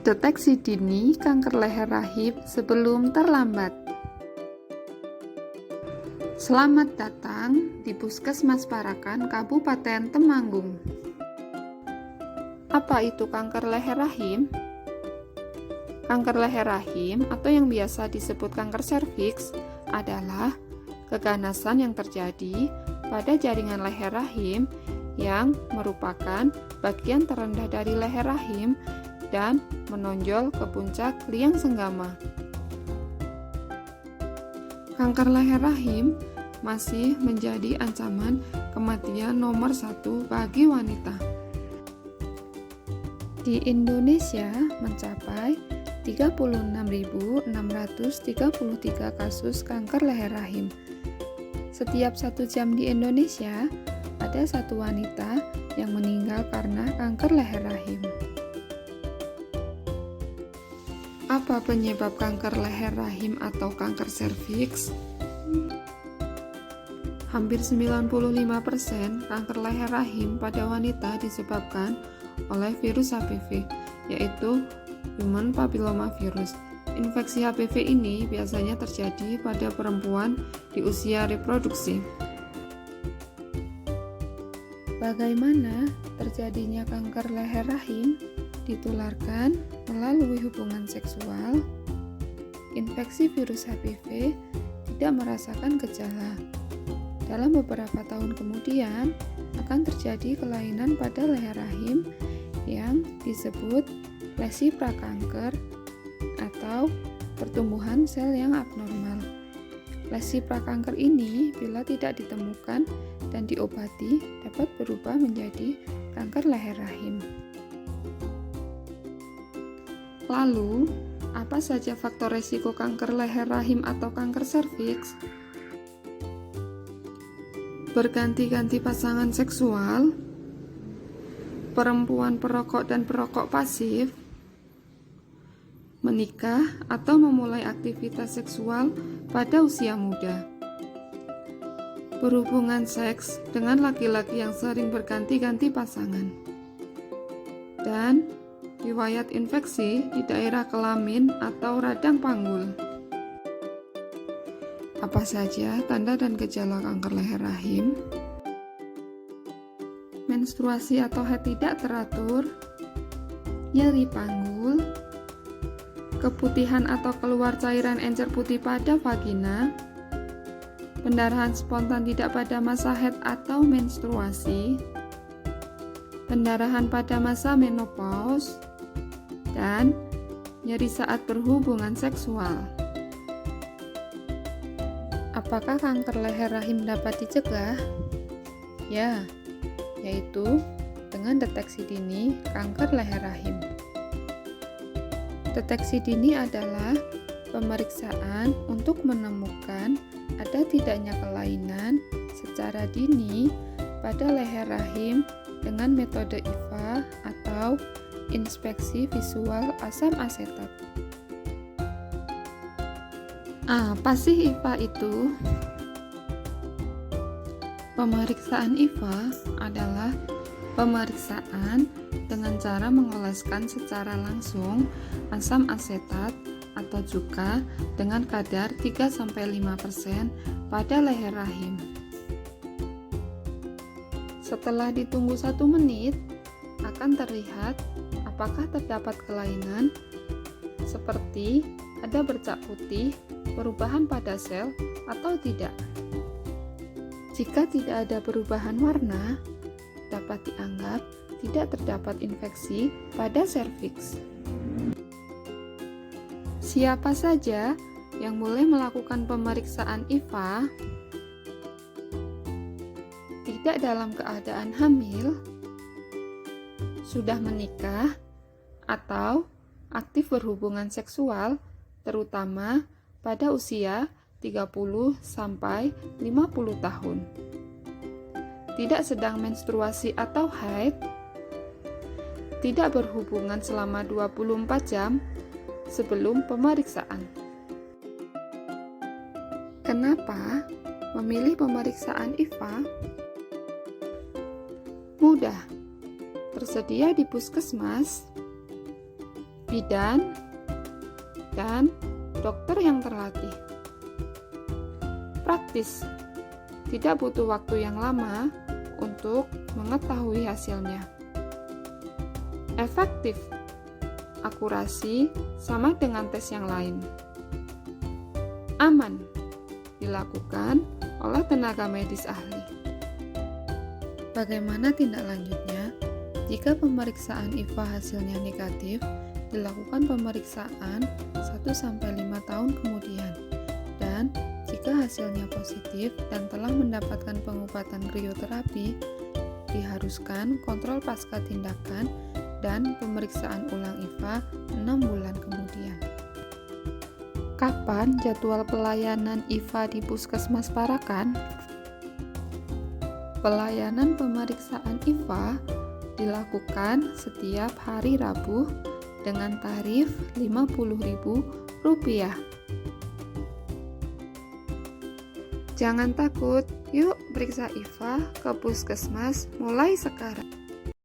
Deteksi dini kanker leher rahim sebelum terlambat. Selamat datang di Puskesmas Parakan, Kabupaten Temanggung. Apa itu kanker leher rahim? Kanker leher rahim atau yang biasa disebut kanker serviks adalah keganasan yang terjadi pada jaringan leher rahim yang merupakan bagian terendah dari leher rahim dan menonjol ke puncak liang senggama. Kanker leher rahim masih menjadi ancaman kematian nomor 1 bagi wanita. Di Indonesia mencapai 36.633 kasus kanker leher rahim. Setiap 1 jam di Indonesia ada 1 wanita yang meninggal karena kanker leher rahim. Apa penyebab kanker leher rahim atau kanker serviks? Hampir 95% kanker leher rahim pada wanita disebabkan oleh virus HPV, yaitu Human Papilloma Virus. Infeksi HPV ini biasanya terjadi pada perempuan di usia reproduksi. Bagaimana terjadinya kanker leher rahim? Ditularkan melalui hubungan seksual. Infeksi virus HPV tidak merasakan gejala. Dalam beberapa tahun kemudian akan terjadi kelainan pada leher rahim yang disebut lesi prakanker atau pertumbuhan sel yang abnormal. Lesi prakanker ini bila tidak ditemukan dan diobati dapat berubah menjadi kanker leher rahim. Lalu, apa saja faktor resiko kanker leher rahim atau kanker serviks? Berganti-ganti pasangan seksual, perempuan perokok dan perokok pasif, menikah atau memulai aktivitas seksual pada usia muda, berhubungan seks dengan laki-laki yang sering berganti-ganti pasangan, dan riwayat infeksi di daerah kelamin atau radang panggul. Apa saja tanda dan gejala kanker leher rahim? Menstruasi atau haid tidak teratur, nyeri panggul, keputihan atau keluar cairan encer putih pada vagina, pendarahan spontan tidak pada masa haid atau menstruasi, pendarahan pada masa menopause, dan nyeri saat berhubungan seksual. Apakah kanker leher rahim dapat dicegah? Ya, yaitu dengan deteksi dini kanker leher rahim. Deteksi dini adalah pemeriksaan untuk menemukan ada tidaknya kelainan secara dini pada leher rahim dengan metode IVA atau inspeksi visual asam asetat. Apa sih IVA itu? Pemeriksaan IVA adalah pemeriksaan dengan cara mengoleskan secara langsung asam asetat atau cuka dengan kadar 3-5% pada leher rahim. Setelah ditunggu 1 menit, akan terlihat apakah terdapat kelainan seperti ada bercak putih, perubahan pada sel, atau tidak. Jika tidak ada perubahan warna, dapat dianggap tidak terdapat infeksi pada serviks. Siapa saja yang boleh melakukan pemeriksaan IVA? Tidak dalam keadaan hamil, sudah menikah, atau aktif berhubungan seksual, terutama pada usia 30-50 tahun. Tidak sedang menstruasi atau haid, tidak berhubungan selama 24 jam sebelum pemeriksaan. Kenapa memilih pemeriksaan IVA? Mudah, tersedia di puskesmas, bidan, dan dokter yang terlatih. Praktis, tidak butuh waktu yang lama untuk mengetahui hasilnya. Efektif, akurasi sama dengan tes yang lain. Aman, dilakukan oleh tenaga medis ahli. Bagaimana tindak lanjutnya? Jika pemeriksaan IVA hasilnya negatif, dilakukan pemeriksaan 1-5 tahun kemudian. Dan jika hasilnya positif dan telah mendapatkan pengobatan krioterapi, diharuskan kontrol pasca tindakan dan pemeriksaan ulang IVA 6 bulan kemudian. Kapan jadwal pelayanan IVA di Puskesmas Parakan? Pelayanan pemeriksaan IVA dilakukan setiap hari Rabu dengan tarif Rp50.000. Jangan takut, yuk periksa IVA ke Puskesmas mulai sekarang.